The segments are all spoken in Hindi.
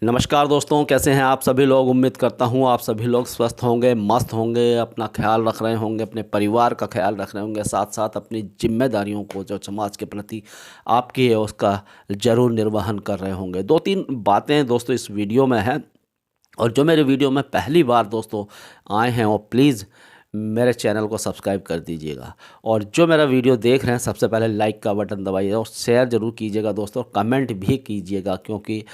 नमस्कार दोस्तों, कैसे हैं आप सभी लोग। उम्मीद करता हूं आप सभी लोग स्वस्थ होंगे, मस्त होंगे, अपना ख्याल रख रहे होंगे, अपने परिवार का ख्याल रख रहे होंगे, साथ साथ अपनी जिम्मेदारियों को जो समाज के प्रति आपकी है उसका ज़रूर निर्वहन कर रहे होंगे। दो तीन बातें दोस्तों इस वीडियो में हैं, और जो मेरे वीडियो में पहली बार दोस्तों आए हैं वो प्लीज़ मेरे चैनल को सब्सक्राइब कर दीजिएगा, और जो मेरा वीडियो देख रहे हैं सबसे पहले लाइक का बटन दबाइए और शेयर ज़रूर कीजिएगा दोस्तों, और कमेंट भी कीजिएगा, क्योंकि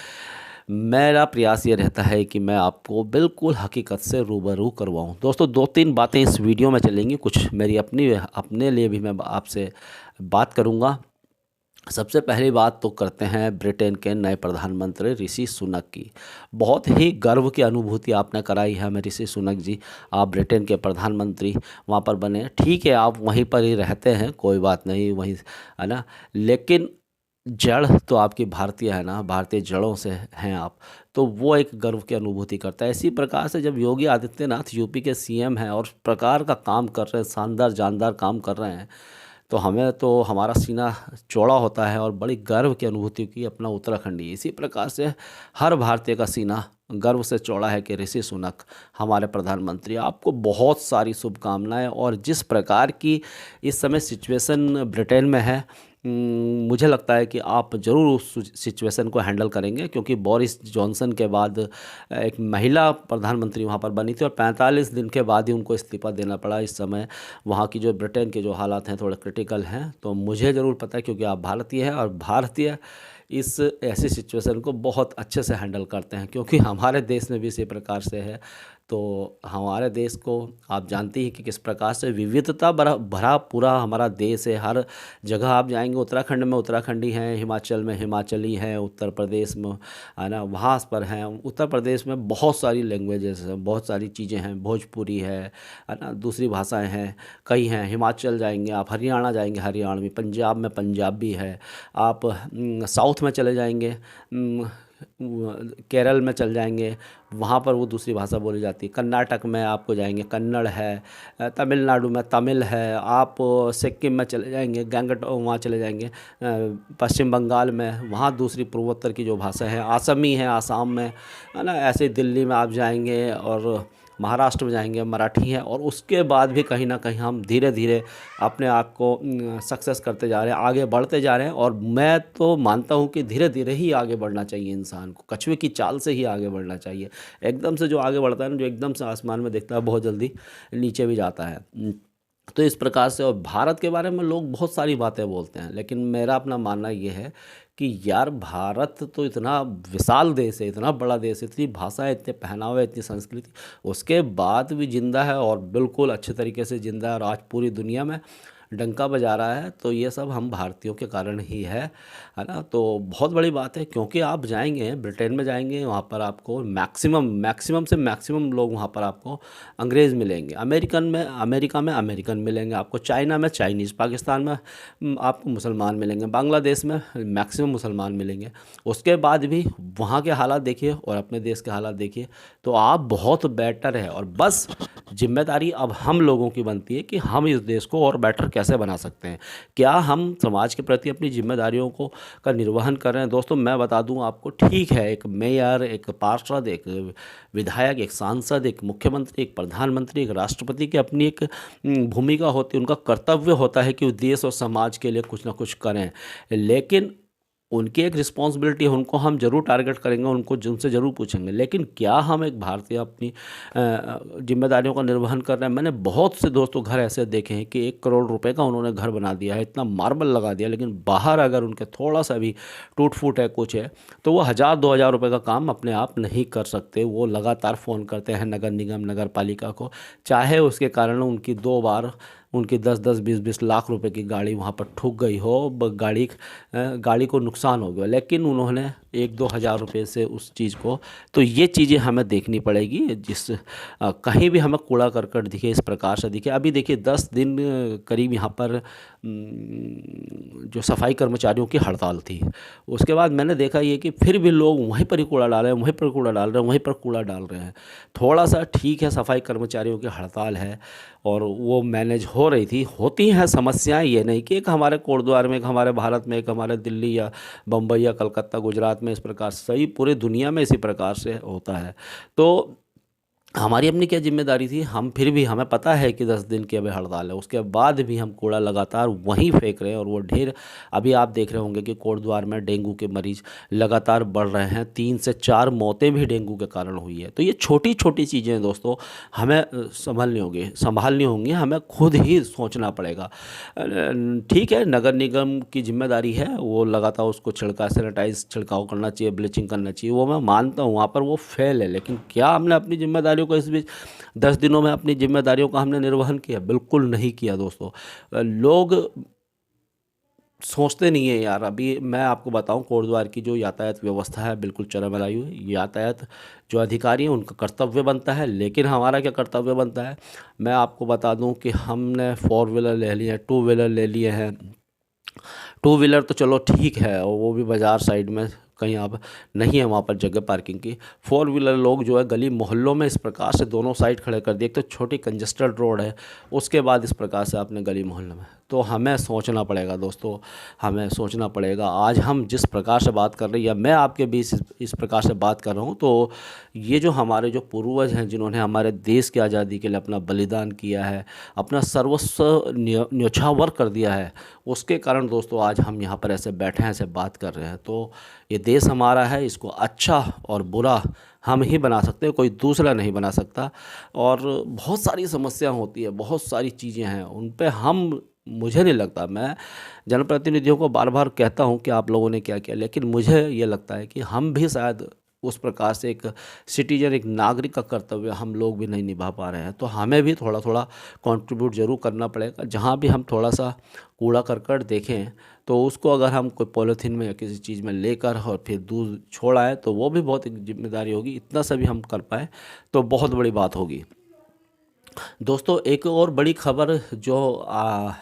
मेरा प्रयास ये रहता है कि मैं आपको बिल्कुल हकीकत से रूबरू करवाऊं। दोस्तों दो तीन बातें इस वीडियो में चलेंगी, कुछ मेरी अपने लिए भी मैं आपसे बात करूंगा। सबसे पहली बात तो करते हैं ब्रिटेन के नए प्रधानमंत्री ऋषि सुनक की। बहुत ही गर्व की अनुभूति आपने कराई है हमें ऋषि सुनक जी। आप ब्रिटेन के प्रधानमंत्री वहाँ पर बने, ठीक है, आप वहीं पर ही रहते हैं, कोई बात नहीं, वहीं है ना, लेकिन जड़ तो आपकी भारतीय है ना, भारतीय जड़ों से हैं आप, तो वो एक गर्व की अनुभूति करता है। इसी प्रकार से जब योगी आदित्यनाथ यूपी के सीएम हैं और इस प्रकार का काम कर रहे हैं, शानदार जानदार काम कर रहे हैं, तो हमें तो हमारा सीना चौड़ा होता है और बड़ी गर्व की अनुभूति की अपना उत्तराखंडी। इसी प्रकार से हर भारतीय का सीना गर्व से चौड़ा है कि ऋषि सुनक हमारे प्रधानमंत्री। आपको बहुत सारी शुभकामनाएं। और जिस प्रकार की इस समय सिचुएशन ब्रिटेन में है, मुझे लगता है कि आप ज़रूर उस सिचुएशन को हैंडल करेंगे, क्योंकि बोरिस जॉनसन के बाद एक महिला प्रधानमंत्री वहाँ पर बनी थी और 45 दिन के बाद ही उनको इस्तीफा देना पड़ा। इस समय वहाँ की जो ब्रिटेन के जो हालात हैं थोड़े क्रिटिकल हैं, तो मुझे ज़रूर पता है, क्योंकि आप भारतीय हैं और भारतीय इस ऐसी सिचुएशन को बहुत अच्छे से हैंडल करते हैं, क्योंकि हमारे देश में भी इसी प्रकार से है। तो हमारे देश को आप जानते हैं कि किस प्रकार से विविधता भरा भरा पूरा हमारा देश है। हर जगह आप जाएंगे, उत्तराखंड में उत्तराखंडी हैं, हिमाचल में हिमाचली हैं, उत्तर प्रदेश में है ना वहाँ पर हैं। उत्तर प्रदेश में बहुत सारी लैंग्वेजेस हैं, बहुत सारी चीज़ें हैं, भोजपुरी है ना, दूसरी भाषाएं हैं, कई हैं। हिमाचल जाएंगे आप, हरियाणा जाएंगे हरियाणवी, पंजाब में पंजाबी है, आप साउथ में चले जाएंगे, केरल में चल जाएंगे, वहाँ पर वो दूसरी भाषा बोली जाती है। कर्नाटक में आपको जाएंगे कन्नड़ है, तमिलनाडु में तमिल है, आप सिक्किम में चले जाएंगे गंगटोक, वहाँ चले जाएंगे पश्चिम बंगाल में, वहाँ दूसरी पूर्वोत्तर की जो भाषा है, असमी है आसाम में, है ना। ऐसे दिल्ली में आप जाएंगे और महाराष्ट्र में जाएंगे मराठी है। और उसके बाद भी कहीं ना कहीं हम धीरे धीरे अपने आप को सक्सेस करते जा रहे हैं, आगे बढ़ते जा रहे हैं। और मैं तो मानता हूँ कि धीरे धीरे ही आगे बढ़ना चाहिए इंसान को, कछुए की चाल से ही आगे बढ़ना चाहिए। एकदम से जो आगे बढ़ता है ना, जो एकदम से आसमान में देखता है, बहुत जल्दी नीचे भी जाता है। तो इस प्रकार से, और भारत के बारे में लोग बहुत सारी बातें बोलते हैं, लेकिन मेरा अपना मानना ये है कि यार भारत तो इतना विशाल देश है, इतना बड़ा देश है, इतनी भाषाएं, इतने पहनावे, इतनी संस्कृति, उसके बाद भी जिंदा है और बिल्कुल अच्छे तरीके से जिंदा है, और आज पूरी दुनिया में डंका बजा रहा है। तो ये सब हम भारतीयों के कारण ही है ना। तो बहुत बड़ी बात है, क्योंकि आप जाएंगे ब्रिटेन में जाएंगे, वहाँ पर आपको मैक्सिमम से मैक्सिमम लोग वहाँ पर आपको अंग्रेज़ मिलेंगे, अमेरिका में अमेरिकन मिलेंगे आपको, चाइना में चाइनीज़, पाकिस्तान में आपको मुसलमान मिलेंगे, बांग्लादेश में मैक्सिमम मुसलमान मिलेंगे। उसके बाद भी वहाँ के हालात देखिए और अपने देश के हालात देखिए, तो आप बहुत बेटर है। और बस जिम्मेदारी अब हम लोगों की बनती है कि हम इस देश को और बेटर कैसे बना सकते हैं, क्या हम समाज के प्रति अपनी जिम्मेदारियों को का निर्वहन कर रहे हैं। दोस्तों मैं बता दूं आपको, ठीक है, एक मेयर, एक पार्षद, एक विधायक, एक सांसद, एक मुख्यमंत्री, एक प्रधानमंत्री, एक राष्ट्रपति की अपनी एक भूमिका होती है, उनका कर्तव्य होता है कि वो देश और समाज के लिए कुछ ना कुछ करें। लेकिन उनकी एक रिस्पॉन्सिबिलिटी है, उनको हम ज़रूर टारगेट करेंगे, उनको जिनसे ज़रूर पूछेंगे। लेकिन क्या हम एक भारतीय अपनी जिम्मेदारियों का निर्वहन कर रहे हैं। मैंने बहुत से दोस्तों घर ऐसे देखे हैं कि 1 करोड़ रुपए का उन्होंने घर बना दिया है, इतना मार्बल लगा दिया, लेकिन बाहर अगर उनके थोड़ा सा भी टूट फूट है, कुछ है, तो वो 1000-2000 रुपए का काम अपने आप नहीं कर सकते। वो लगातार फ़ोन करते हैं नगर निगम, नगर पालिका को, चाहे उसके कारण उनकी 2 बार उनकी 10-10, 20-20 लाख रुपए की गाड़ी वहाँ पर ठुक गई हो, गाड़ी को नुकसान हो गया, लेकिन उन्होंने 1-2 हज़ार रुपये से उस चीज़ को, तो ये चीज़ें हमें देखनी पड़ेगी। कहीं भी हमें कूड़ा करकट दिखे, इस प्रकार से दिखे। अभी देखिए 10 दिन करीब यहाँ पर जो सफाई कर्मचारियों की हड़ताल थी, उसके बाद मैंने देखा ये कि फिर भी लोग वहीं पर ही कूड़ा डाल रहे हैं, वहीं पर कूड़ा डाल रहे हैं, वहीं पर कूड़ा डाल रहे हैं। थोड़ा सा ठीक है, सफाई कर्मचारियों की हड़ताल है और वो मैनेज हो रही थी, होती हैं समस्याएं, ये नहीं कि एक हमारे कोटद्वार में, एक हमारे भारत में, एक हमारे दिल्ली या बम्बई या कलकत्ता गुजरात में इस प्रकार से, सही पूरे दुनिया में इसी प्रकार से होता है। तो हमारी अपनी क्या जिम्मेदारी थी, हम फिर भी हमें पता है कि 10 दिन की अभी हड़ताल है, उसके बाद भी हम कूड़ा लगातार वहीं फेंक रहे हैं। और वो ढेर, अभी आप देख रहे होंगे कि कोटद्वार में डेंगू के मरीज लगातार बढ़ रहे हैं, 3 से 4 मौतें भी डेंगू के कारण हुई है। तो ये छोटी छोटी चीज़ें हैं दोस्तों, हमें संभालनी होंगी, हमें खुद ही सोचना पड़ेगा। ठीक है, नगर निगम की जिम्मेदारी है, वो लगातार उसको सैनिटाइज छिड़काव करना चाहिए, ब्लीचिंग करना चाहिए, वो मैं मानता हूँ, वहाँ पर वो फेल है। लेकिन क्या हमने अपनी जिम्मेदारियों को इस बीच 10 दिनों में अपनी जिम्मेदारियों का हमने निर्वहन किया? बिल्कुल नहीं किया दोस्तों। लोग सोचते नहीं है यार। अभी मैं आपको बताऊं, कोटद्वार की जो यातायात व्यवस्था है बिल्कुल चरमरायु है। यातायात जो अधिकारी हैं उनका कर्तव्य बनता है, लेकिन हमारा क्या कर्तव्य बनता है, मैं आपको बता दूं कि हमने 4 व्हीलर ले लिए हैं, 2 व्हीलर ले लिए हैं। 2 व्हीलर तो चलो ठीक है, और वो भी बाज़ार साइड में कहीं आप नहीं है वहाँ पर जगह पार्किंग की। 4 व्हीलर लोग जो है गली मोहल्लों में इस प्रकार से दोनों साइड खड़े कर दिए। एक तो छोटी कंजेस्टेड रोड है, उसके बाद इस प्रकार से आपने गली मोहल्ले में। तो हमें सोचना पड़ेगा दोस्तों, हमें सोचना पड़ेगा। आज हम जिस प्रकार से बात कर रहे हैं, या मैं आपके बीच इस प्रकार से बात कर रहा हूँ, तो ये जो हमारे जो पूर्वज हैं, जिन्होंने हमारे देश की आज़ादी के लिए अपना बलिदान किया है, अपना सर्वस्व न्योछावर कर दिया है, उसके कारण दोस्तों आज हम यहाँ पर ऐसे बैठे हैं, ऐसे बात कर रहे हैं। तो ये देश हमारा है, इसको अच्छा और बुरा हम ही बना सकते हैं, कोई दूसरा नहीं बना सकता। और बहुत सारी समस्या होती है, बहुत सारी चीज़ें हैं, उन पे हम, मुझे नहीं लगता, मैं जनप्रतिनिधियों को बार बार कहता हूं कि आप लोगों ने क्या किया, लेकिन मुझे ये लगता है कि हम भी शायद उस प्रकार से एक सिटीजन, एक नागरिक का कर्तव्य हम लोग भी नहीं निभा पा रहे हैं। तो हमें भी थोड़ा थोड़ा कंट्रीब्यूट ज़रूर करना पड़ेगा। जहाँ भी हम थोड़ा सा कूड़ा करकट देखें, तो उसको अगर हम कोई पॉलीथीन में या किसी चीज़ में लेकर और फिर दूर छोड़ आए, तो वो भी बहुत एक जिम्मेदारी होगी। इतना सा भी हम कर पाएँ तो बहुत बड़ी बात होगी। दोस्तों, एक और बड़ी खबर जो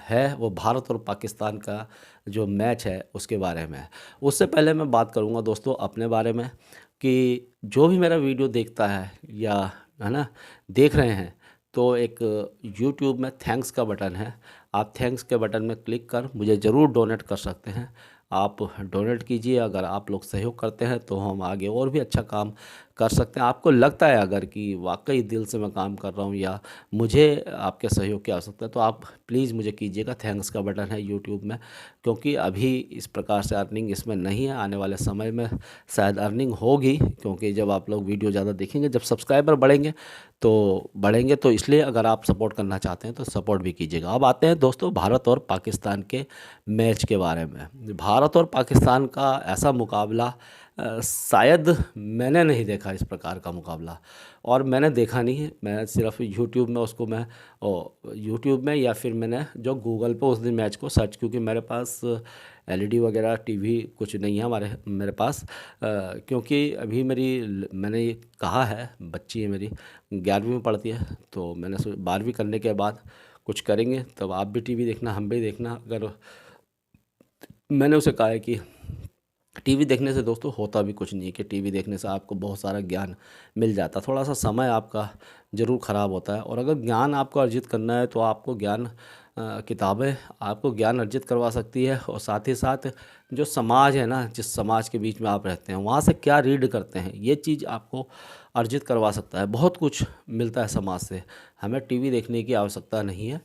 है, वो भारत और पाकिस्तान का जो मैच है उसके बारे में है। उससे पहले मैं बात करूंगा दोस्तों अपने बारे में, कि जो भी मेरा वीडियो देखता है, या है ना, देख रहे हैं, तो एक यूट्यूब में थैंक्स का बटन है, आप थैंक्स के बटन में क्लिक कर मुझे ज़रूर डोनेट कर सकते हैं। आप डोनेट कीजिए, अगर आप लोग सहयोग करते हैं तो हम आगे और भी अच्छा काम कर सकते हैं। आपको लगता है अगर कि वाकई दिल से मैं काम कर रहा हूँ, या मुझे आपके सहयोग की आवश्यकता है, तो आप प्लीज़ मुझे कीजिएगा। थैंक्स का बटन है यूट्यूब में, क्योंकि अभी इस प्रकार से अर्निंग इसमें नहीं है, आने वाले समय में शायद अर्निंग होगी, क्योंकि जब आप लोग वीडियो ज़्यादा देखेंगे, जब सब्सक्राइबर बढ़ेंगे, तो इसलिए अगर आप सपोर्ट करना चाहते हैं तो सपोर्ट भी कीजिएगा। अब आते हैं दोस्तों भारत और पाकिस्तान के मैच के बारे में। भारत और पाकिस्तान का ऐसा मुकाबला शायद मैंने नहीं देखा, इस प्रकार का मुकाबला, और मैंने देखा नहीं है। मैं सिर्फ यूट्यूब में उसको मैं यूट्यूब में, या फिर मैंने जो गूगल पे उस दिन मैच को सर्च, क्योंकि मेरे पास एलईडी वगैरह टीवी कुछ नहीं है मेरे पास, क्योंकि अभी मैंने ये कहा है, बच्ची है मेरी, 11वीं में पढ़ती है, तो मैंने 12वीं करने के बाद कुछ करेंगे तब आप भी टीवी देखना, हम भी देखना। अगर मैंने उसे कहा है कि टीवी देखने से दोस्तों होता भी कुछ नहीं है, कि टीवी देखने से आपको बहुत सारा ज्ञान मिल जाता है, थोड़ा सा समय आपका ज़रूर ख़राब होता है। और अगर ज्ञान आपको अर्जित करना है, तो आपको किताबें आपको ज्ञान अर्जित करवा सकती है। और साथ ही साथ जो समाज है ना, जिस समाज के बीच में आप रहते हैं, वहाँ से क्या रीड करते हैं, ये चीज़ आपको अर्जित करवा सकता है। बहुत कुछ मिलता है समाज से, हमें टीवी देखने की आवश्यकता नहीं है।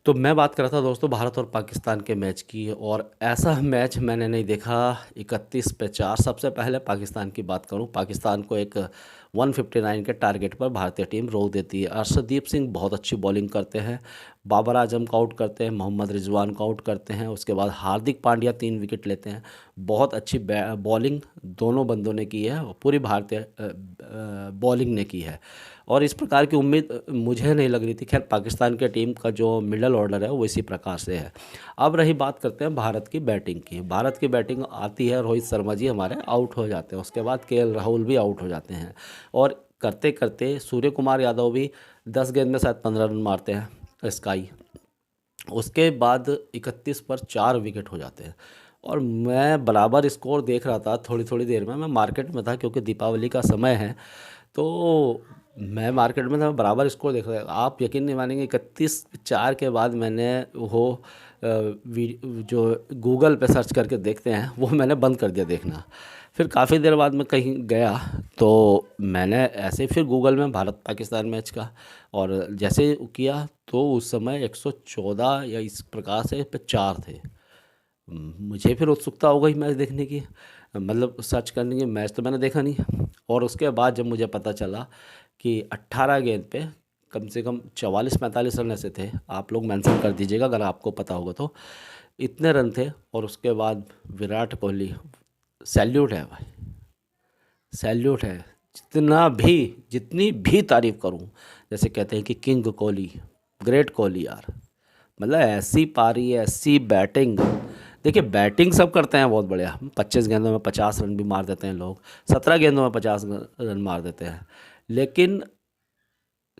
तो मैं बात कर रहा था दोस्तों भारत और पाकिस्तान के मैच की, और ऐसा मैच मैंने नहीं देखा। 31 पे 4। सबसे पहले पाकिस्तान की बात करूं, पाकिस्तान को एक 159 के टारगेट पर भारतीय टीम रोक देती है। अर्शदीप सिंह बहुत अच्छी बॉलिंग करते हैं, बाबर आजम को आउट करते हैं, मोहम्मद रिजवान को आउट करते हैं, उसके बाद हार्दिक पांड्या 3 विकेट लेते हैं। बहुत अच्छी बॉलिंग दोनों बंदों ने की है, और पूरी भारतीय बॉलिंग ने की है, और इस प्रकार की उम्मीद मुझे नहीं लग रही थी। खैर, पाकिस्तान के टीम का जो मिडल ऑर्डर है वो इसी प्रकार से है। अब रही बात करते हैं भारत की बैटिंग की। भारत की बैटिंग आती है, रोहित शर्मा जी हमारे आउट हो जाते हैं, उसके बाद केएल राहुल भी आउट हो जाते हैं, और करते करते सूर्य कुमार यादव भी 10 गेंद में शायद 15 रन मारते हैं, स्काई। उसके बाद 31 पर 4 विकेट हो जाते हैं, और मैं बराबर स्कोर देख रहा था। थोड़ी थोड़ी देर में मैं मार्केट में था, क्योंकि दीपावली का समय है, तो मैं मार्केट में था, बराबर स्कोर देख रहा था। आप यकीन नहीं मानेंगे, 31-4 के बाद मैंने वो जो गूगल पे सर्च करके देखते हैं वो मैंने बंद कर दिया देखना। फिर काफ़ी देर बाद मैं कहीं गया तो मैंने ऐसे फिर गूगल में भारत पाकिस्तान मैच का, और जैसे किया तो उस समय 114 या इस प्रकार से पे 4 थे। मुझे फिर उत्सुकता हो गई मैच देखने की, मतलब सर्च करने की। मैच तो मैंने देखा नहीं, और उसके बाद जब मुझे पता चला कि 18 गेंद पे कम से कम 44-45 रन ऐसे थे, आप लोग मेंशन कर दीजिएगा अगर आपको पता होगा तो, इतने रन थे। और उसके बाद विराट कोहली, सैल्यूट है भाई, सैल्यूट है। जितनी भी तारीफ़ करूं, जैसे कहते हैं कि किंग कोहली, ग्रेट कोहली यार, मतलब ऐसी पारी, ऐसी बैटिंग। देखिए बैटिंग सब करते हैं बहुत बढ़िया, 25 गेंदों में 50 रन भी मार देते हैं लोग, 17 गेंदों में 50 रन मार देते हैं। लेकिन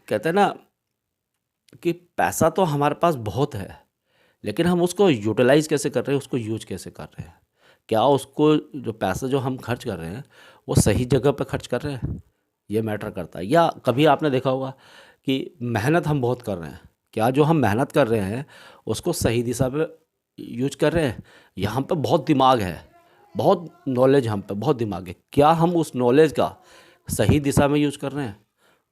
कहते हैं ना कि पैसा तो हमारे पास बहुत है, लेकिन हम उसको यूटिलाइज कैसे कर रहे हैं, उसको यूज कैसे कर रहे हैं, क्या उसको जो पैसा जो हम खर्च कर रहे हैं वो सही जगह पर खर्च कर रहे हैं, ये मैटर करता है। या कभी आपने देखा होगा कि मेहनत हम बहुत कर रहे हैं, क्या जो हम मेहनत कर रहे हैं उसको सही दिशा पे यूज कर रहे हैं। यहाँ पे बहुत दिमाग है, बहुत नॉलेज, हम पे बहुत दिमाग है, क्या हम उस नॉलेज का सही दिशा में यूज कर रहे हैं।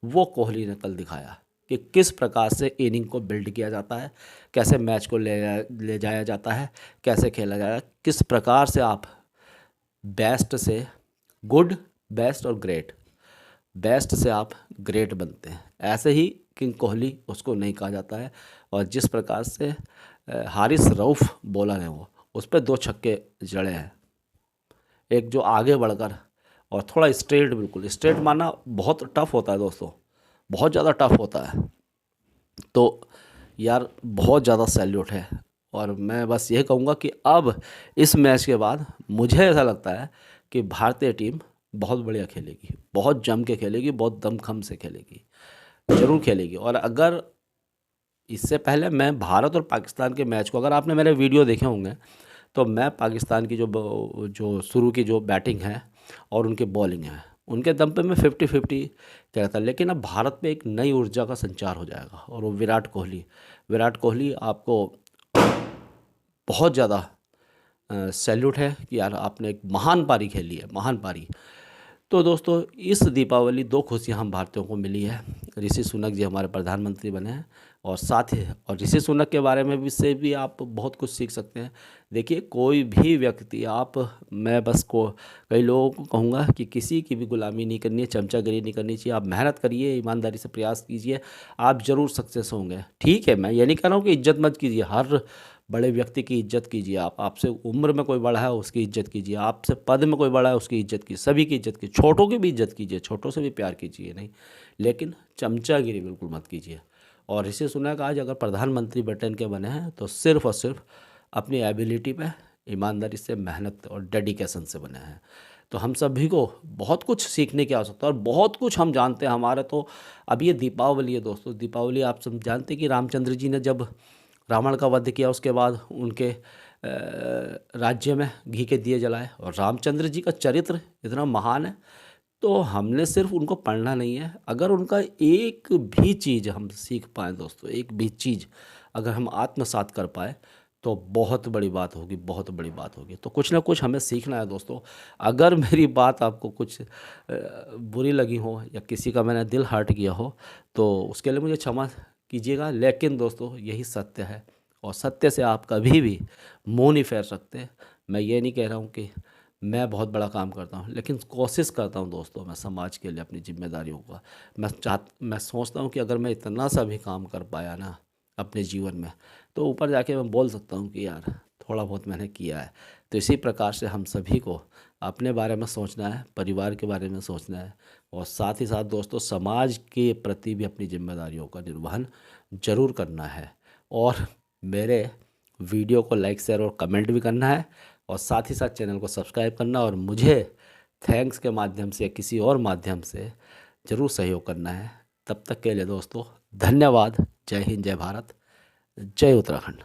वो कोहली ने कल दिखाया कि किस प्रकार से इनिंग को बिल्ड किया जाता है, कैसे मैच को ले जाया जाता है, कैसे खेला जाता है, किस प्रकार से आप बेस्ट से गुड, बेस्ट और ग्रेट, बेस्ट से आप ग्रेट बनते हैं। ऐसे ही किंग कोहली उसको नहीं कहा जाता है। और जिस प्रकार से हारिस रऊफ बॉलर हैं, वो उस पर 2 छक्के जड़े हैं, एक जो आगे बढ़कर, और थोड़ा स्ट्रेट, बिल्कुल स्ट्रेट मारना बहुत टफ होता है दोस्तों, बहुत ज़्यादा टफ होता है। तो यार बहुत ज़्यादा सैल्यूट है। और मैं बस ये कहूँगा कि अब इस मैच के बाद मुझे ऐसा लगता है कि भारतीय टीम बहुत बढ़िया खेलेगी, बहुत जम के खेलेगी, बहुत दमखम से खेलेगी, ज़रूर खेलेगी। और अगर इससे पहले मैं भारत और पाकिस्तान के मैच को, अगर आपने मेरे वीडियो देखे होंगे, तो मैं पाकिस्तान की जो शुरू की जो बैटिंग है और उनकी बॉलिंग है, उनके दम पे मैं 50-50 कहता। लेकिन अब भारत में एक नई ऊर्जा का संचार हो जाएगा, और वो विराट कोहली आपको बहुत ज़्यादा सैल्यूट है कि यार आपने एक महान पारी खेली है, महान पारी। तो दोस्तों इस दीपावली 2 खुशियाँ हम भारतीयों को मिली है, ऋषि सुनक जी हमारे प्रधानमंत्री बने हैं, और साथ ही और ऋषि सुनक के बारे में भी से भी आप बहुत कुछ सीख सकते हैं। देखिए कोई भी व्यक्ति, मैं बस को कई लोगों को कहूँगा कि किसी की भी गुलामी नहीं करनी है, चमचागिरी नहीं करनी चाहिए। आप मेहनत करिए, ईमानदारी से प्रयास कीजिए, आप ज़रूर सक्सेस होंगे। ठीक है, मैं ये नहीं कह रहा हूँ कि इज्जत मत कीजिए, हर बड़े व्यक्ति की इज्जत कीजिए, आप, आपसे उम्र में कोई बड़ा है उसकी इज्जत कीजिए, आपसे पद में कोई बड़ा है उसकी इज्जत कीजिए, सभी की इज्जत कीजिए, छोटों की भी इज्जत कीजिए, छोटों से भी प्यार कीजिए, नहीं लेकिन चमचागिरी बिल्कुल मत कीजिए। और ऋषि सुनक आज अगर प्रधानमंत्री ब्रिटेन के बने हैं तो सिर्फ और सिर्फ अपनी एबिलिटी पे, ईमानदारी से, मेहनत और डेडिकेशन से बने हैं। तो हम सभी को बहुत कुछ सीखने की आवश्यकता है, और बहुत कुछ हम जानते हैं। हमारे तो अब ये दीपावली है दोस्तों, दीपावली आप सब जानते हैं कि रामचंद्र जी ने जब रावण का वध किया, उसके बाद उनके राज्य में घी के दिए जलाए, और रामचंद्र जी का चरित्र इतना महान है। तो हमने सिर्फ उनको पढ़ना नहीं है, अगर उनका एक भी चीज़ हम सीख पाएँ दोस्तों, एक भी चीज़ अगर हम आत्मसात कर पाए तो बहुत बड़ी बात होगी, बहुत बड़ी बात होगी। तो कुछ ना कुछ हमें सीखना है दोस्तों। अगर मेरी बात आपको कुछ बुरी लगी हो या किसी का मैंने दिल हर्ट किया हो तो उसके लिए मुझे क्षमा कीजिएगा। लेकिन दोस्तों यही सत्य है, और सत्य से आप कभी भी मुंह नहीं फेर सकते। मैं ये नहीं कह रहा हूँ कि मैं बहुत बड़ा काम करता हूँ, लेकिन कोशिश करता हूँ दोस्तों मैं समाज के लिए अपनी जिम्मेदारियों का, मैं सोचता हूँ कि अगर मैं इतना सा भी काम कर पाया ना अपने जीवन में, तो ऊपर जाके मैं बोल सकता हूँ कि यार थोड़ा बहुत मैंने किया है। तो इसी प्रकार से हम सभी को अपने बारे में सोचना है, परिवार के बारे में सोचना है, और साथ ही साथ दोस्तों समाज के प्रति भी अपनी जिम्मेदारियों का निर्वहन जरूर करना है। और मेरे वीडियो को लाइक, शेयर और कमेंट भी करना है, और साथ ही साथ चैनल को सब्सक्राइब करना, और मुझे थैंक्स के माध्यम से, किसी और माध्यम से ज़रूर सहयोग करना है। तब तक के लिए दोस्तों धन्यवाद। जय हिंद, जय भारत, जय उत्तराखंड।